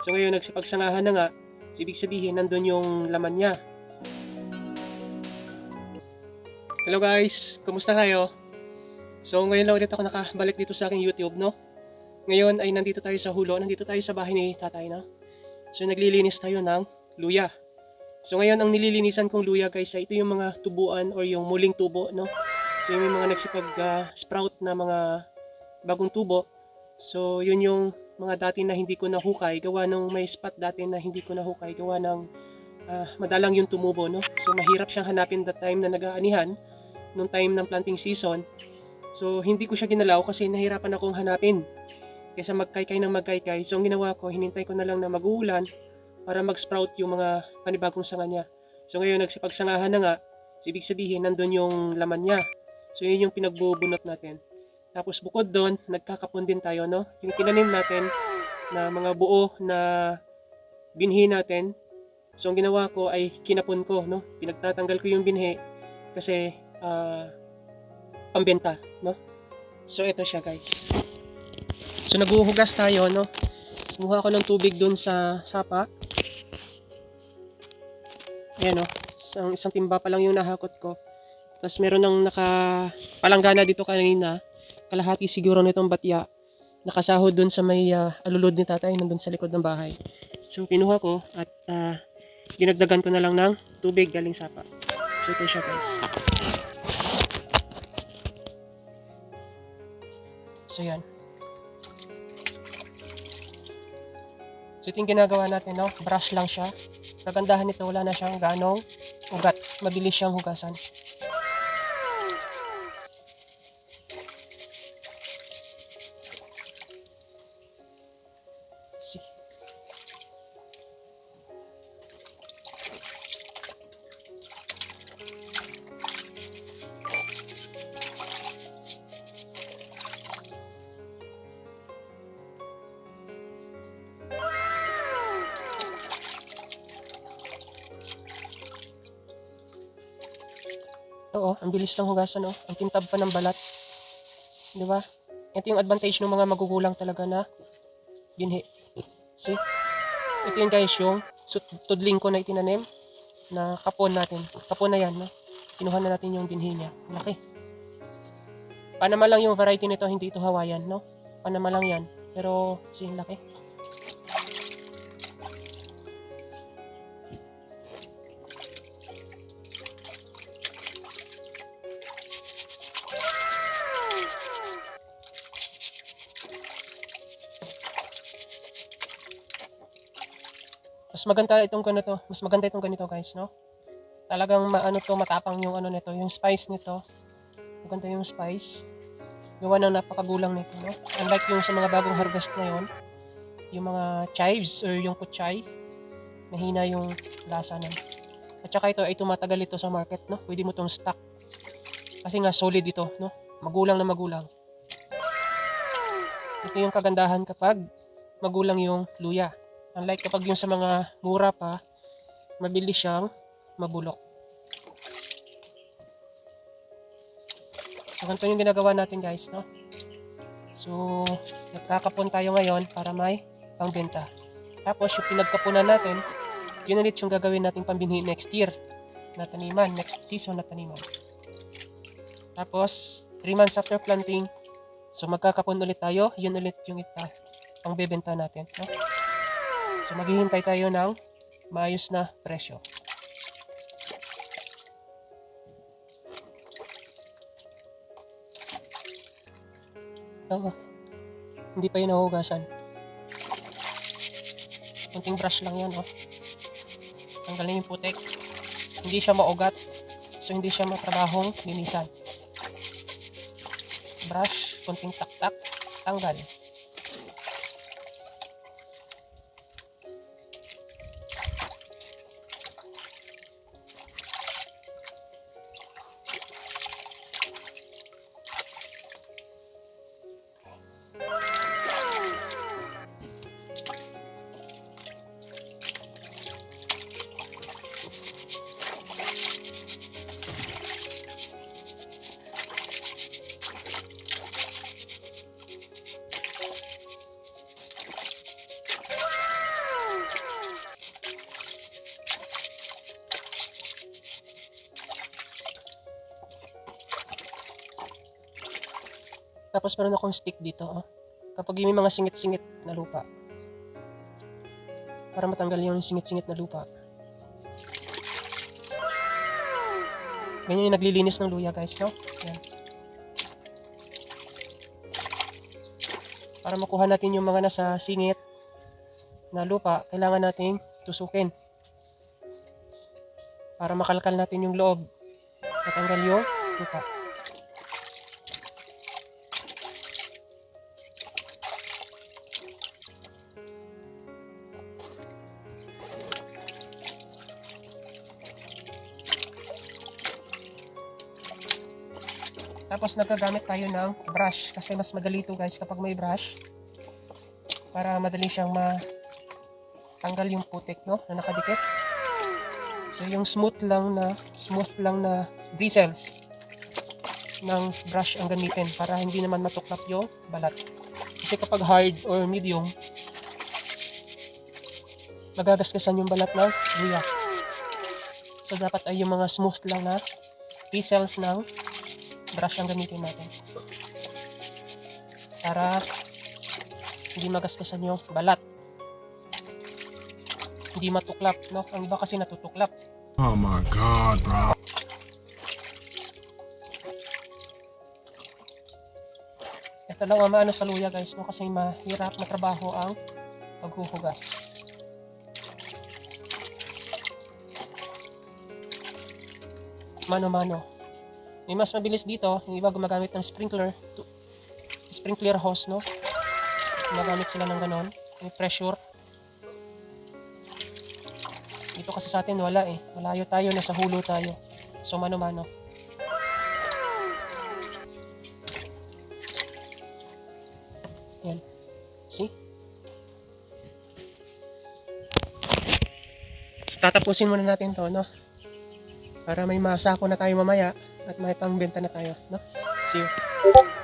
So ngayon nagsipagsangahan na nga, so ibig sabihin nandun yung laman niya. Hello guys, kumusta kayo? So ngayon lang ulit ako nakabalik dito sa aking YouTube, no? Ngayon ay nandito tayo sa Hulo, nandito tayo sa bahay ni tatay, no? So naglilinis tayo ng luya. So ngayon ang nililinisan kong luya guys ay ito yung mga tubuan or yung muling tubo, no? So yung mga nagsipag-sprout na mga bagong tubo. So yun yung mga dati na hindi ko nahukay, gawa ng may spot dati na hindi ko nahukay, gawa ng madalang yung tumubo, no? So mahirap siyang hanapin that time na nag-aanihan, nung time ng planting season. So hindi ko siya ginalaw kasi nahirapan akong hanapin. Kaysa magkaykay ng magkaykay, so ang ginawa ko, hinintay ko na lang na mag-uulan para mag-sprout yung mga panibagong sanga niya. So ngayon nagsipagsangahan na nga, so ibig sabihin nandun yung laman niya. So yun yung pinagbubunot natin. Tapos bukod doon, nagkakapon din tayo, no? Yung tinanim natin na mga buo na binhi natin. So ang ginawa ko ay kinapon ko, no? Pinagtatanggal ko yung binhi kasi pambenta, no? So ito siya guys. So naghuhugas tayo, no? Kumuha ako ng tubig dun sa sapa. Ayan, no? Isang timba pa lang yung nahakot ko. Tapos meron ng nakapalanggana dito kanina. Kalahati siguro nitong batya. Nakasahod dun sa may alulod ni tatay nandun sa likod ng bahay. So pinuha ko at dinagdagan ko na lang ng tubig galing sapa. So ito siya guys. So yan. So ito yung ginagawa natin, no? Brush lang siya. Kagandahan nito, wala na siyang ganong ugat. Mabilis siyang hugasan. See. Ito ang bilis lang hugasan, oh. Ang kintab pa ng balat. 'Di ba? Ito yung advantage ng mga magugulang talaga na binhi. See? Ito yun guys, yung tudling ko na itinanim na kapon natin. Kapon na yan, no? Kinuha na natin yung binhi niya. Laki. Panama lang yung variety nito, hindi ito Hawaiian, no? Panama lang yan. Pero, see, laki. Mas maganda itong ganito guys, no? Talagang matapang yung ano nito, yung spice nito. Maganda yung spice. Gawa ng napakagulang nito, no? Unlike yung sa mga bagong harvest ngayon, yung mga chives or yung kuchay, mahina yung lasa nun. At saka ito ay tumatagal ito sa market, no? Pwede mo itong stock. Kasi nga solid ito, no? Magulang na magulang. Ito yung kagandahan kapag magulang yung luya. Unlike kapag yung sa mga mura pa, mabilis siyang mabulok. So, ganito yung ginagawa natin guys, no? So, nagkakapon tayo ngayon para may pangbenta. Tapos, yung pinagkapunan natin, yun ulit yung gagawin natin pambinhi next year na taniman, next season na taniman. Tapos, 3 months after planting, so magkakapon ulit tayo, yun ulit yung pangbebenta natin, no? So maghihintay tayo ng maayos na presyo. Ito, hindi pa yun nahugasan. Kunting brush lang yan, oh. Tanggalin yung putik. Hindi siya maugat, so hindi siya matrabahong linisan. Brush, kunting tak-tak, tanggal. Tapos meron akong stick dito, oh. Kapag may mga singit-singit na lupa. Para matanggal yung singit-singit na lupa. Ganyan yung naglilinis ng luya, guys, no? Yan. Para makuha natin yung mga nasa singit na lupa, kailangan nating tusukin. Para makalkal natin yung loob. Matanggal yung lupa. Tapos nagagamit tayo ng brush kasi mas madali ito, guys, kapag may brush, para madali siyang matanggal yung putik, no, na nakadikit. So yung smooth lang na bristles ng brush ang gamitin para hindi naman matuklap yung balat. Kasi kapag hard or medium, magagasgasan yung balat ng luya. So dapat ay yung mga smooth lang na bristles ng brush ang gamitin natin para hindi magasgasan yung balat, hindi matuklap, no? Ang iba kasi natutuklap. Oh my god, bro. Ito lang ang maano sa luya, guys, no? Kasi mahirap na trabaho ang paghuhugas. Mano-mano. May mas mabilis dito, yung iba gumagamit ng sprinkler hose, no? Gumagamit sila ng ganon, yung pressure. Dito kasi sa atin wala eh, malayo tayo, nasa hulo tayo. So mano-mano. Yan. See? So, tatapusin muna natin to, no? Para may masako na tayo mamaya at may pangbenta na tayo, no? See you.